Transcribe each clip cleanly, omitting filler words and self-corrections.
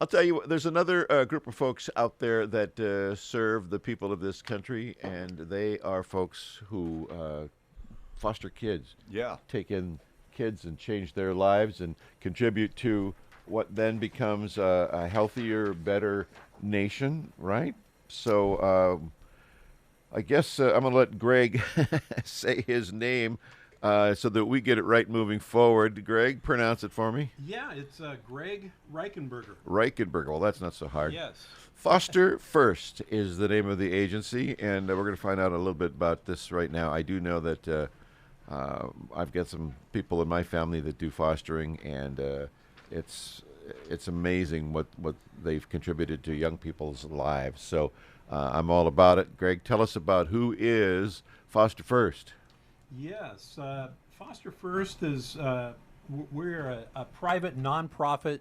I'll tell you what, there's another group of folks out there that serve the people of this country, and they are folks who foster kids, Yeah. take in kids and change their lives and contribute to what then becomes a healthier, better nation, right? So I guess I'm going to let Greg say his name so that we get it right moving forward. Greg, pronounce it for me. Yeah, it's Greg Reichenberger. Reichenberger. Well, that's not so hard. Yes. Foster First is the name of the agency, and we're going to find out a little bit about this right now. I do know that I've got some people in my family that do fostering, and it's it's amazing what they've contributed to young people's lives. So I'm all about it. Greg, tell us about who is Foster First. Yes, Foster First is we're a private nonprofit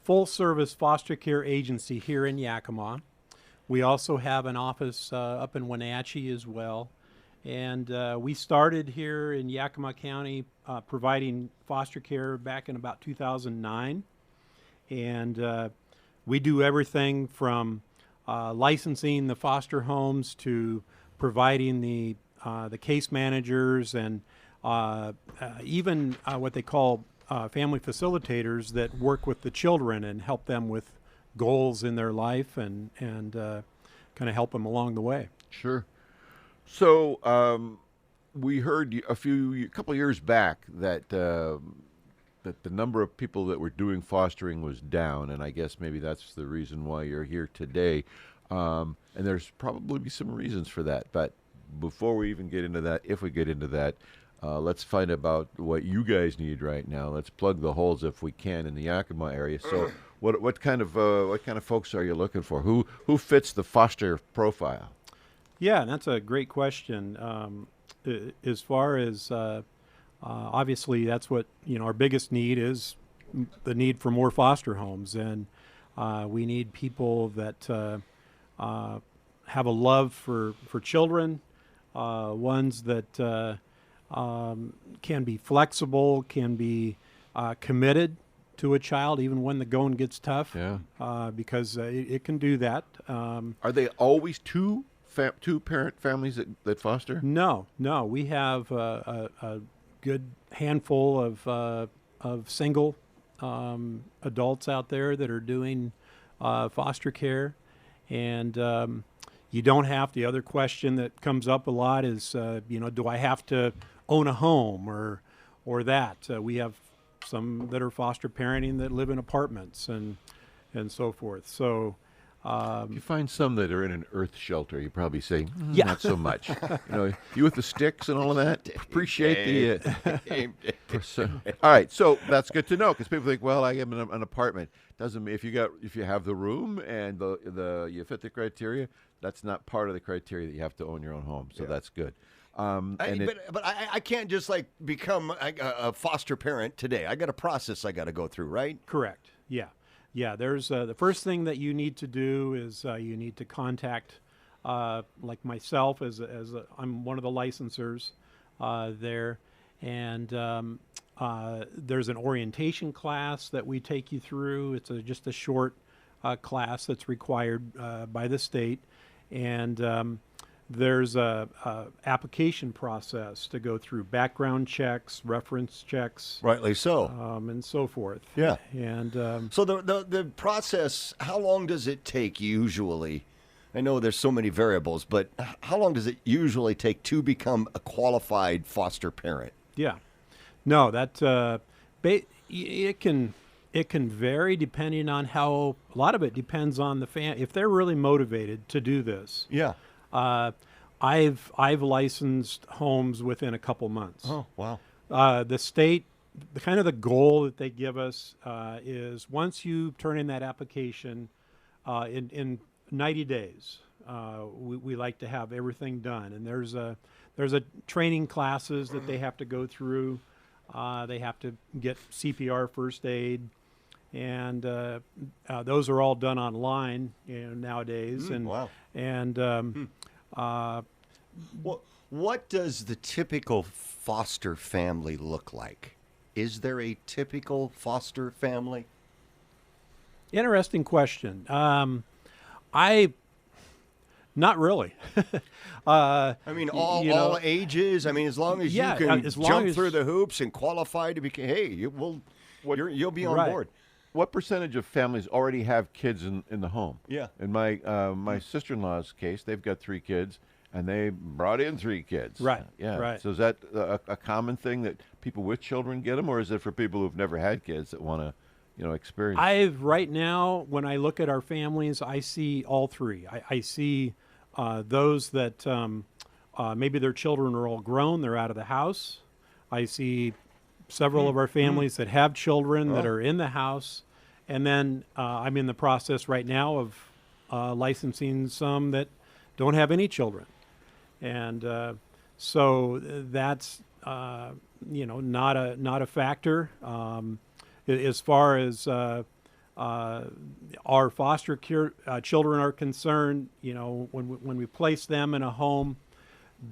full-service foster care agency here in Yakima. We also have an office up in Wenatchee as well. And we started here in Yakima County providing foster care back in about 2009. And we do everything from licensing the foster homes to providing the case managers and even what they call family facilitators that work with the children and help them with goals in their life and kind of help them along the way. Sure. So we heard a couple of years back that that the number of people that were doing fostering was down, and I guess maybe that's the reason why you're here today. And there's probably some reasons for that. But before we even get into that, if we get into that, let's find about what you guys need right now. Let's plug the holes if we can in the Yakima area. So, what kind of folks are you looking for? Who fits the foster profile? Yeah, that's a great question. As far as obviously, that's what our biggest need is the need for more foster homes, and we need people that have a love for children, ones that can be flexible, can be committed to a child even when the going gets tough. Yeah. Because it can do that. Are they always two parent families that foster? No. We have a good handful of single adults out there that are doing foster care, and you don't have. The other question that comes up a lot is, do I have to own a home or that? We have some that are foster parenting that live in apartments and so forth. So. If you find some that are in an earth shelter, you probably say, Yeah. not so much. You with the sticks and all of that. Appreciate the. All right, so that's good to know because people think, well, I am in an apartment. Doesn't mean if you have the room and you fit the criteria, that's not part of the criteria that you have to own your own home. So that's good. But I can't just become a foster parent today. I got a process I got to go through, right? Correct. Yeah. Yeah, there's the first thing that you need to do is you need to contact, like myself, I'm one of the licensors there, and there's an orientation class that we take you through. It's just a short class that's required by the state, and there's a application process to go through, background checks, reference checks, Rightly so. and so forth. Yeah. And So the process, how long does it take usually? I know there's so many variables, but how long does it usually take to become a qualified foster parent? yeah, no, that it can vary depending on how. A lot of it depends on the if they're really motivated to do this. Yeah. I've licensed homes within a couple months. Oh, wow. The state, the goal that they give us is once you turn in that application in 90 days, we like to have everything done. And there's a training classes that they have to go through. They have to get CPR, first aid, and those are all done online nowadays. Wow. And What does the typical foster family look like? Is there a typical foster family? Interesting question. I not really. I mean, you know, all ages. I mean, as long as yeah, you can as long jump as- through the hoops and qualify to be, hey, you'll be on Right. board. What percentage of families already have kids in the home? Yeah. In my sister-in-law's case, they've got 3 kids, and they brought in 3 kids. Right, Yeah. right. So is that a common thing that people with children get them, or is it for people who've never had kids that want to, experience? Right now, when I look at our families, I see all 3. I see those that maybe their children are all grown, they're out of the house. I see several of our families that have children that are in the house. And then I'm in the process right now of licensing some that don't have any children. And so that's, not a factor. As far as our foster care children are concerned, when we place them in a home,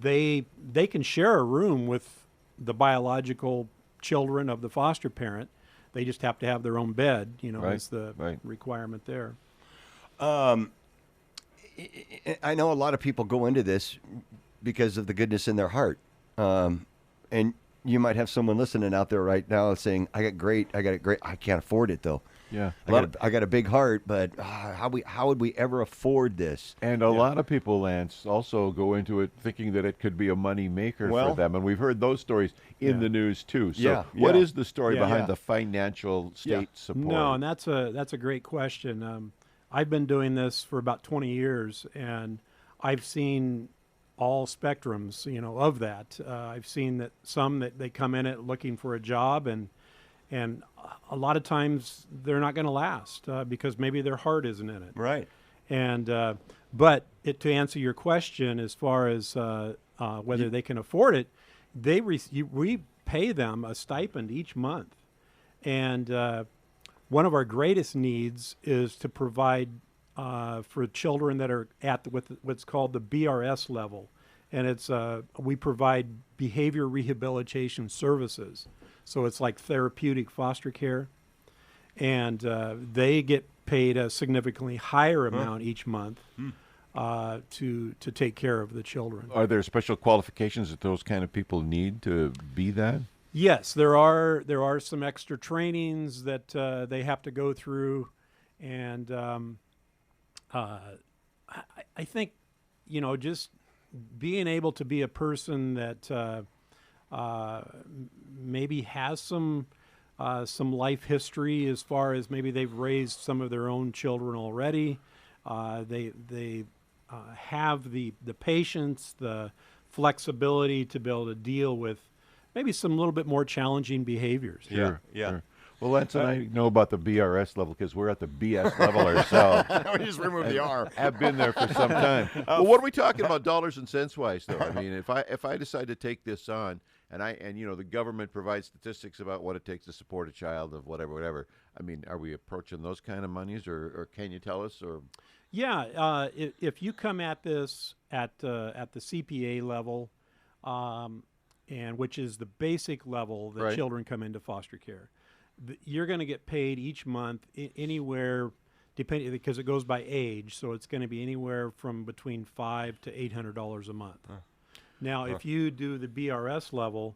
they can share a room with the biological children of the foster parent. They just have to have their own bed, Right, is the right. requirement there. I know a lot of people go into this because of the goodness in their heart. And you might have someone listening out there right now saying, I got it great. I can't afford it, though. Yeah. I got a big heart, but how would we ever afford this? And a lot of people, Lance, also go into it thinking that it could be a money maker Well- for them, and we've heard those stories in Yeah. the news too. So, Yeah, what yeah. is the story Yeah, behind yeah. the financial state support? No, and that's a great question. I've been doing this for about 20 years, and I've seen all spectrums, of that. I've seen that some that they come in it looking for a job, and a lot of times they're not going to last because maybe their heart isn't in it. Right. And but to answer your question, as far as whether they can afford it, we pay them a stipend each month, and one of our greatest needs is to provide for children that are at what's called the BRS level, and it's we provide behavior rehabilitation services. So it's like therapeutic foster care, and they get paid a significantly higher amount each month to take care of the children. Are there special qualifications that those kind of people need to be that? Yes, there are some extra trainings that they have to go through, and I think just being able to be a person that maybe has some life history as far as maybe they've raised some of their own children already. They have the patience, the flexibility to be able to deal with maybe some little bit more challenging behaviors. Sure. Yeah. Sure. Well, Lance and I know about the BRS level because we're at the BS level ourselves. We just remove the R. Have been there for some time. Well, what are we talking about dollars and cents wise, though? I mean, if I decide to take this on, and the government provides statistics about what it takes to support a child of whatever. I mean, are we approaching those kind of monies, or can you tell us? Or Yeah, if you come at this at the CPA level, and which is the basic level that Right. children come into foster care, you're going to get paid each month anywhere, depending because it goes by age. So it's going to be anywhere from between $500 to $800 a month. Now, if you do the BRS level,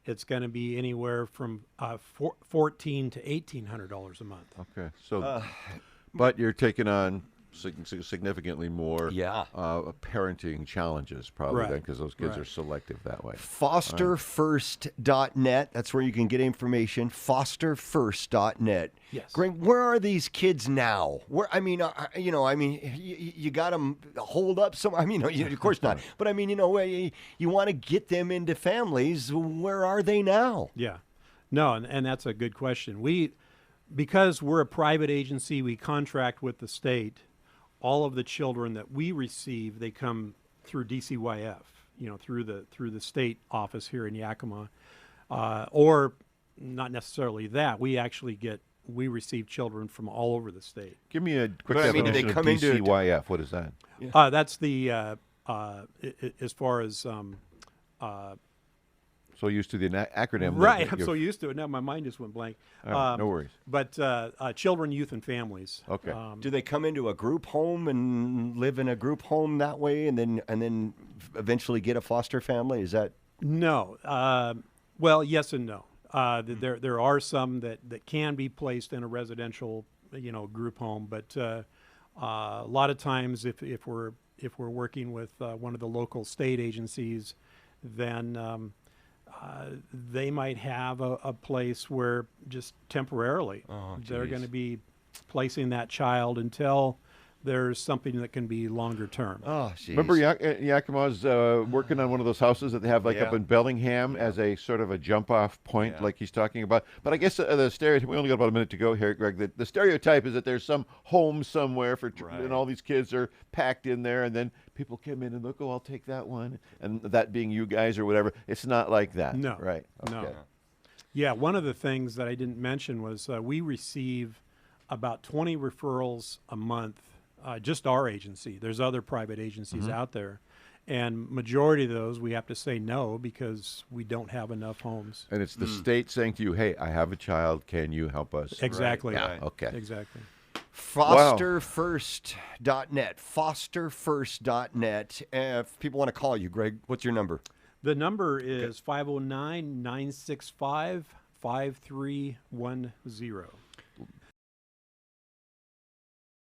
it's going to be anywhere from $1,400 to $1,800 a month. okay, so but you're taking on significantly more Yeah. parenting challenges probably Right. then because those kids Right. are selective that way. Fosterfirst.net. That's where you can get information. Fosterfirst.net. Yes. Greg, where are these kids now? Where you got them holed up somewhere. I mean, of course not. But I mean, you want to get them into families. Where are they now? Yeah. No, and that's a good question. Because we're a private agency, we contract with the state. All of the children that we receive, they come through DCYF, through the state office here in Yakima, or not necessarily that. We receive children from all over the state. Give me a quick But, I mean, do they definition come of into- DCYF. What is that? That's the as far as so used to the acronym. Right, that I'm you've- so used to it now. My mind just went blank. All right, no worries. But children, youth, and families. Okay. Do they come into a group home and live in a group home that way, and then eventually get a foster family? Is that No. Well, yes and no. There are some that can be placed in a residential, group home, but a lot of times if we're working with one of the local state agencies, then they might have a place where just temporarily they're geez. going to be placing that child until there's something that can be longer term. Oh, geez. Remember Yakima's working on one of those houses that they have up Yeah. in Bellingham as a sort of a jump-off point, Yeah. like he's talking about. But I guess the stereotype, we only got about a minute to go here, Greg. The stereotype is that there's some home somewhere Right. and all these kids are packed in there, and then people come in and look, oh, I'll take that one, and that being you guys or whatever. It's not like that. No. Right. No. Okay. Yeah, one of the things that I didn't mention was we receive about 20 referrals a month, just our agency. There's other private agencies out there. And majority of those we have to say no because we don't have enough homes. And it's the state saying to you, hey, I have a child. Can you help us? Exactly. Yeah. Right. Okay. Exactly. Fosterfirst.net. Fosterfirst.net. If people want to call you, Greg, what's your number? The number is 509-965-5310.